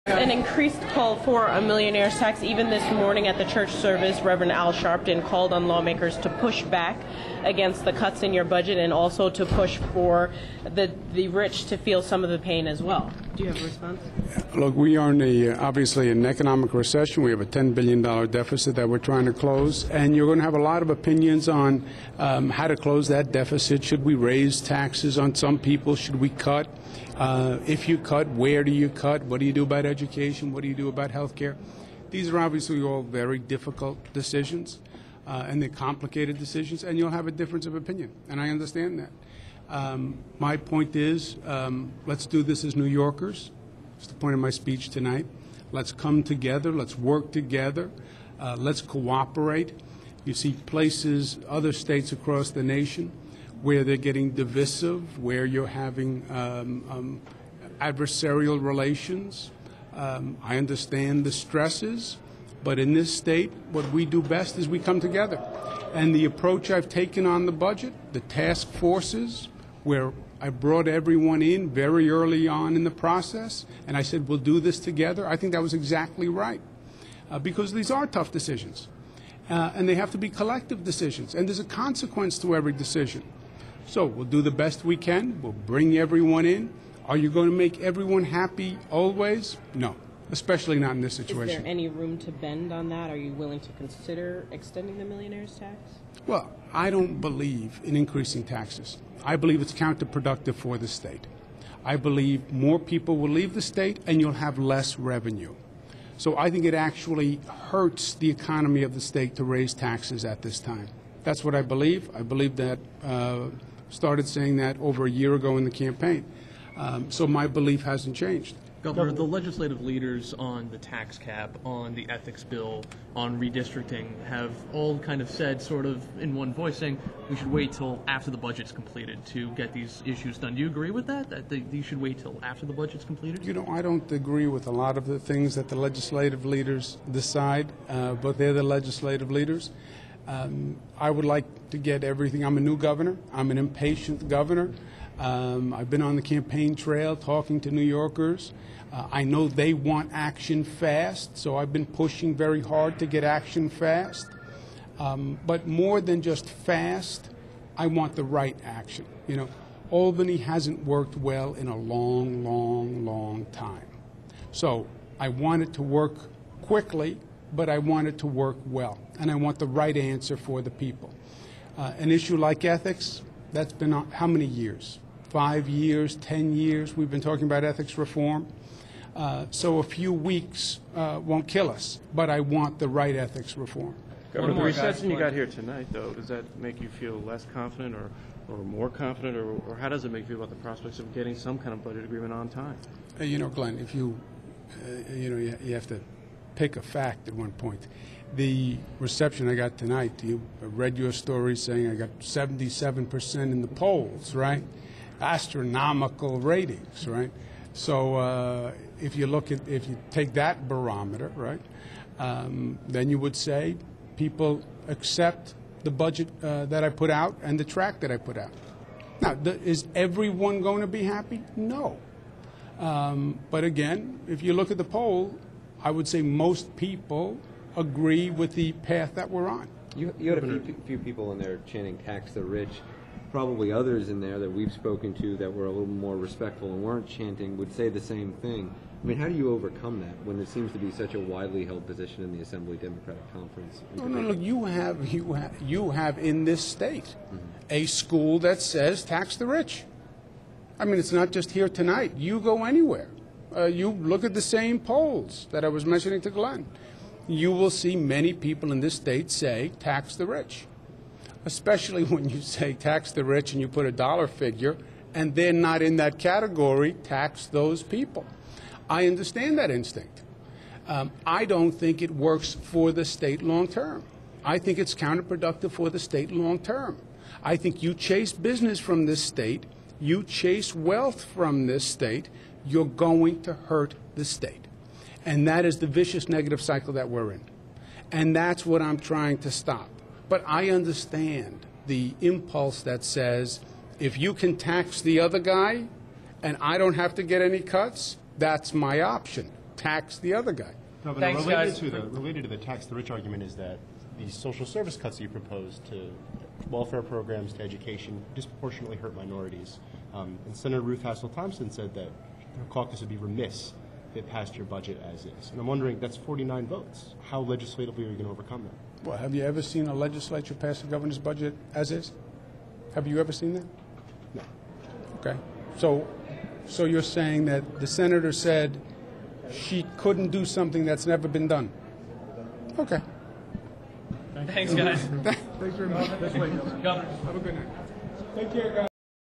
An increased call for a millionaire's tax. Even this morning at the church service, Reverend Al Sharpton called on lawmakers to push back against the cuts in your budget and also to push for the rich to feel some of the pain as well. Do you have a response? Look, we are in obviously an economic recession. We have a $10 billion deficit that we're trying to close, and you're going to have a lot of opinions on how to close that deficit. Should we raise taxes on some people? Should we cut? If you cut, where do you cut? What do you do about education? What do you do about health care? These are obviously all very difficult decisions, and they're complicated decisions, and you'll have a difference of opinion, and I understand that. My point is, let's do this as New Yorkers. It's the point of my speech tonight. Let's come together. Let's work together. Let's cooperate. You see places, other states across the nation, where they're getting divisive, where you're having adversarial relations. I understand the stresses, but in this state, what we do best is we come together. And the approach I've taken on the budget, the task forces, where I brought everyone in very early on in the process, and I said, we'll do this together, I think that was exactly right. Because these are tough decisions, and they have to be collective decisions, and there's a consequence to every decision. So we'll do the best we can. We'll bring everyone in. Are you going to make everyone happy always? No, especially not in this situation. Is there any room to bend on that? Are you willing to consider extending the millionaire's tax? Well, I don't believe in increasing taxes. I believe it's counterproductive for the state. I believe more people will leave the state and you'll have less revenue. So I think it actually hurts the economy of the state to raise taxes at this time. That's what I believe. I believe that. Started saying that over a year ago in the campaign. So my belief hasn't changed. Governor, the legislative leaders on the tax cap, on the ethics bill, on redistricting have all kind of said sort of in one voice saying we should wait till after the budget's completed to get these issues done. Do you agree with that, that you should wait till after the budget's completed? You know, I don't agree with a lot of the things that the legislative leaders decide, but they're the legislative leaders. I would like to get everything. I'm a new governor. I'm an impatient governor. I've been on the campaign trail talking to New Yorkers. I know they want action fast, so I've been pushing very hard to get action fast. But more than just fast, I want the right action. You know, Albany hasn't worked well in a long, long, long time. So I want it to work quickly, but I want it to work well, and I want the right answer for the people. An issue like ethics, that's been on how many years? 5 years, 10 years we've been talking about ethics reform. So a few weeks won't kill us, but I want the right ethics reform. Governor, the reception you got here tonight, though, does that make you feel less confident or more confident, or how does it make you feel about the prospects of getting some kind of budget agreement on time? You know, Glenn, if you have to pick a fact at one point. The reception I got tonight, you read your story saying I got 77% in the polls, right? Astronomical ratings, right? So if you take that barometer, right, then you would say people accept the budget that I put out and the track that I put out. Now, is everyone going to be happy? No. But again, if you look at the poll, I would say most people agree with the path that we're on. You had a few people in there chanting tax the rich. Probably others in there that we've spoken to that were a little more respectful and weren't chanting would say the same thing. I mean, how do you overcome that when it seems to be such a widely held position in the Assembly Democratic Conference? No, look, you have in this state a school that says tax the rich. I mean, it's not just here tonight. You go anywhere. You look at the same polls that I was mentioning to Glenn. You will see many people in this state say tax the rich, especially when you say tax the rich and you put a dollar figure and they're not in that category, tax those people. I understand that instinct. I don't think it works for the state long term. I think it's counterproductive for the state long term. I think you chase business from this state, you chase wealth from this state, you're going to hurt the state. And that is the vicious negative cycle that we're in. And that's what I'm trying to stop. But I understand the impulse that says, if you can tax the other guy and I don't have to get any cuts, that's my option. tax the other guy. No, but Thanks, guys. related to the tax the rich argument is that these social service cuts you propose to welfare programs, to education, disproportionately hurt minorities. And Senator Ruth Hassel Thompson said that her caucus would be remiss if it passed your budget as is. And I'm wondering, that's 49 votes. How legislatively are you going to overcome that? Well, have you ever seen a legislature pass the governor's budget as is? Have you ever seen that? No. Okay. So you're saying that the senator said she couldn't do something that's never been done? Okay. Thanks, guys. Thanks very much. Have a good night. Take care, guys.